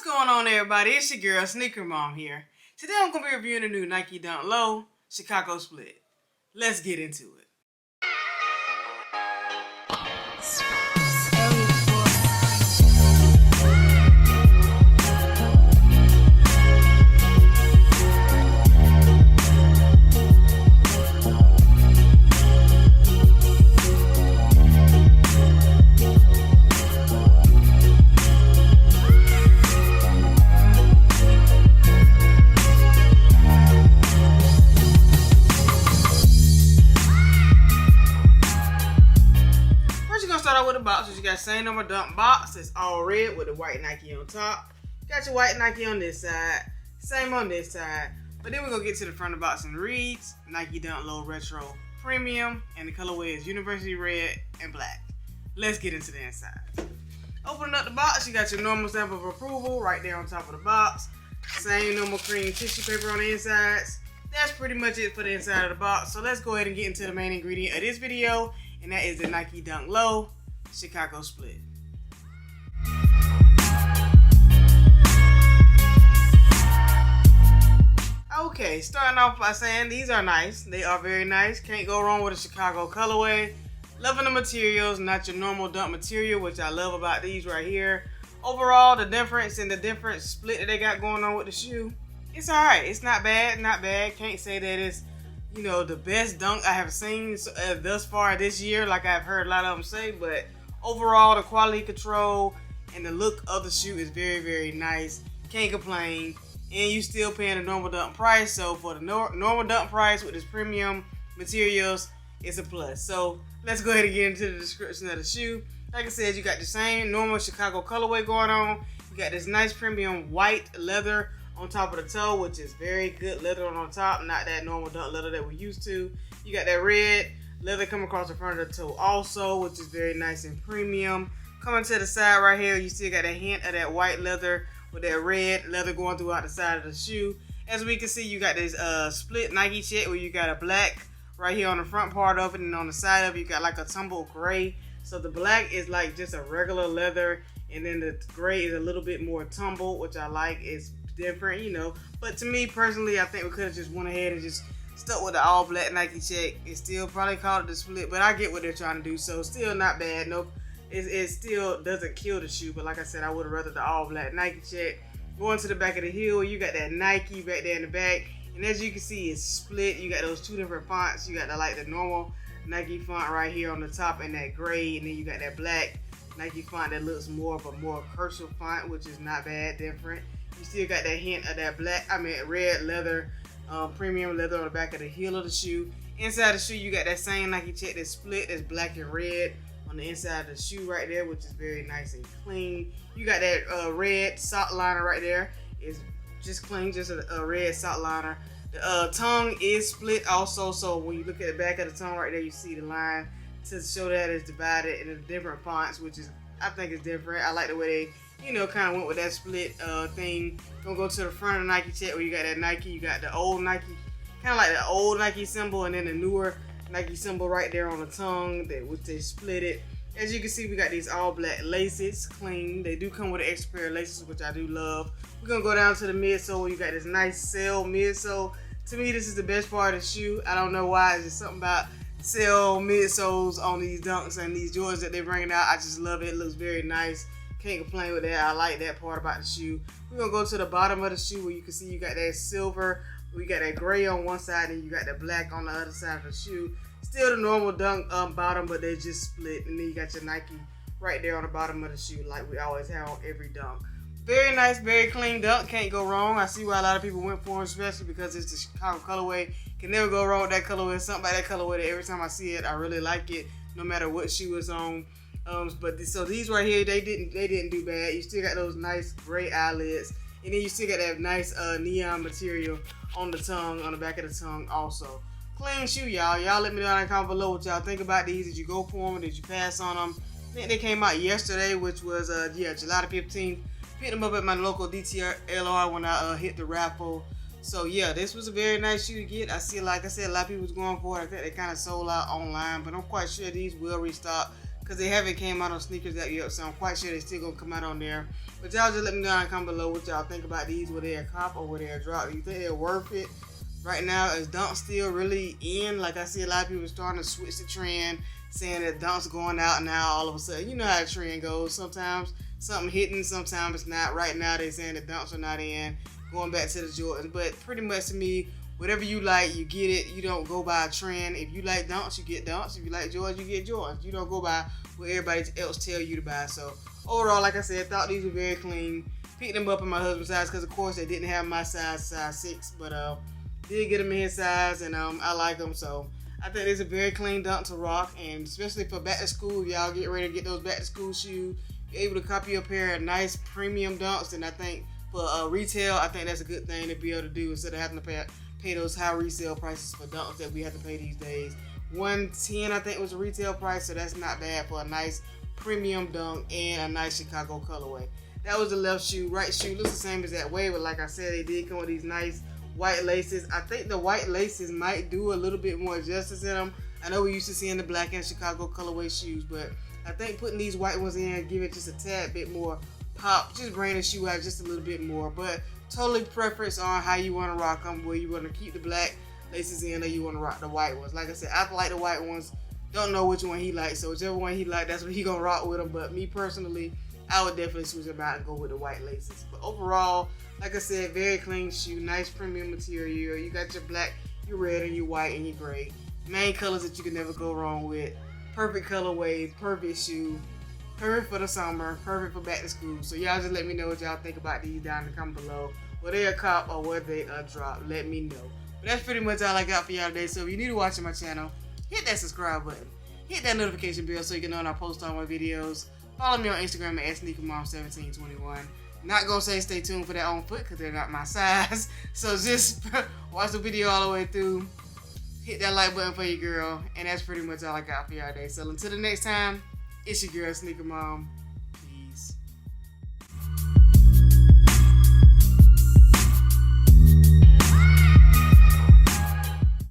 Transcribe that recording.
going on, everybody? It's your girl SnkrMom here. Today I'm going to be reviewing the new Nike Dunk Low Chicago Split. Let's get into it. Start out with the box. You got same number dunk box. It's all red with the white Nike on top. Got your white Nike on this side. Same on this side. But then we're going to get to the front of the box and reads Nike Dunk Low Retro Premium. And the colorway is University Red and Black. Let's get into the inside. Opening up the box, you got your normal stamp of approval right there on top of the box. Same normal cream tissue paper on the insides. That's pretty much it for the inside of the box. So let's go ahead and get into the main ingredient of this video. And that is the Nike Dunk Low Chicago Split. Okay, starting off by saying these are nice. They are very nice. Can't go wrong with a Chicago colorway. Loving the materials, not your normal dunk material, which I love about these right here. Overall, the difference in the different split that they got going on with the shoe, it's alright. It's not bad, not bad. Can't say that it's, you know, the best dunk I have seen thus far this year, like I've heard a lot of them say, but overall, the quality control and the look of the shoe is very, very nice. Can't complain. And you still paying a normal dunk price. So for the normal dunk price with this premium materials, it's a plus. So let's go ahead and get into the description of the shoe. Like I said, you got the same normal Chicago colorway going on. You got this nice premium white leather on top of the toe, which is very good leather on top, not that normal dunk leather that we're used to. You got that red leather coming across the front of the toe also, which is very nice and premium. Coming to the side right here, you still got a hint of that white leather with that red leather going throughout the side of the shoe. As we can see, you got this split Nike check where you got a black right here on the front part of it, and on the side of it, you got like a tumbled gray. So the black is like just a regular leather, and then the gray is a little bit more tumbled, which I like. It's different, you know, but to me personally, I think we could have just went ahead and just stuck with the all black Nike check. It still probably called it the split, but I get what they're trying to do, so still not bad. Nope, it still doesn't kill the shoe, but like I said, I would have rather the all black Nike check. Going to the back of the heel, you got that Nike back there in the back, and as you can see, it's split. You got those two different fonts. You got the normal Nike font right here on the top and that gray, and then you got that black Nike font that looks more of a more cursive font, which is not bad, different. You still got that hint of that red leather, premium leather on the back of the heel of the shoe. Inside the shoe, you got that same Nike check that's split, that's black and red on the inside of the shoe right there, which is very nice and clean. You got that red sock liner right there. It's just clean, just a red sock liner. The tongue is split also, so when you look at the back of the tongue right there, you see the line to show that it's divided into different fonts, which is, I think it's different. I like the way they, you know, kind of went with that split thing. Gonna go to the front of the Nike check where you got that Nike, you got the old Nike, kind of like the old Nike symbol, and then the newer Nike symbol right there on the tongue, which they split it. As you can see, we got these all black laces, clean. They do come with an extra pair of laces, which I do love. We're gonna go down to the midsole. You got this nice sail midsole. To me, this is the best part of the shoe. I don't know why. It's just something about sail midsoles on these dunks and these Jordans that they're bringing out. I just love it. It looks very nice. Can't complain with that. I like that part about the shoe. We're gonna go to the bottom of the shoe where you can see you got that silver. We got that gray on one side and you got that black on the other side of the shoe. Still the normal dunk bottom, but they just split. And then you got your Nike right there on the bottom of the shoe, like we always have on every dunk. Very nice, very clean dunk. Can't go wrong. I see why a lot of people went for them, especially because it's the Chicago colorway. Can never go wrong with that colorway. Something about that colorway that every time I see it, I really like it, no matter what shoe it's on. So these right here, they didn't do bad. You still got those nice gray eyelids, and then you still got that nice neon material on the tongue, on the back of the tongue also. Clean shoe, y'all. Y'all let me know in the comment below what y'all think about these. Did you go for them? Did you pass on them? I think they came out yesterday, which was July 15th. Picked them up at my local DTLR when I hit the raffle. So yeah, this was a very nice shoe to get. I see, like I said, a lot of people was going for it. I think they kind of sold out online, but I'm quite sure these will restock because they haven't came out on sneakers app yet, so I'm quite sure they're still gonna come out on there. But y'all just let me know down in the comment below what y'all think about these, whether they're a cop or whether they're a drop. Do you think they're worth it? Right now, is dunks still really in? Like, I see a lot of people starting to switch the trend, saying that dunks going out now all of a sudden. You know how the trend goes. Sometimes something hitting, sometimes it's not. Right now, they're saying that dunks are not in, going back to the Jordans. But pretty much to me, whatever you like, you get it. You don't go by a trend. If you like dunks, you get dunks. If you like Jordans, you get Jordans. You don't go by what everybody else tell you to buy. So overall, like I said, thought these were very clean. Picked them up in my husband's size because, of course, they didn't have my size 6. But did get them in his size, and I like them. So I think it's a very clean dunk to rock, and especially for back to school, y'all get ready to get those back to school shoes. You're able to copy a pair of nice premium dunks, and I think for retail, I think that's a good thing to be able to do instead of having to pay those high resale prices for dunks that we have to pay these days. $110 I think was the retail price, so that's not bad for a nice premium dunk and a nice Chicago colorway. That was the left shoe. Right shoe looks the same as that way, but like I said, they did come with these nice white laces. I think the white laces might do a little bit more justice in them. I know we used to seeing the black and Chicago colorway shoes, but I think putting these white ones in give it just a tad bit more pop, just bring the shoe out just a little bit more. But totally preference on how you want to rock them, where you want to keep the black laces in or you want to rock the white ones. Like I said, I like the white ones. Don't know which one he likes, so whichever one he likes, that's what he gonna rock with them. But me personally, I would definitely switch them out and go with the white laces. But overall, like I said, very clean shoe, nice premium material. You got your black, your red, and your white, and your gray. Main colors that you can never go wrong with. Perfect colorways, perfect shoe, perfect for the summer, perfect for back to school. So y'all just let me know what y'all think about these down in the comment below. Whether they're a cop or whether they a drop, let me know. But that's pretty much all I got for y'all today. So if you're new to watching my channel, hit that subscribe button. Hit that notification bell so you can know when I post all my videos. Follow me on Instagram at SnkrMom1721. Not gonna say stay tuned for that on foot because they're not my size. So just watch the video all the way through. Hit that like button for your girl. And that's pretty much all I got for y'all today. So until the next time, it's your girl SnkrMom.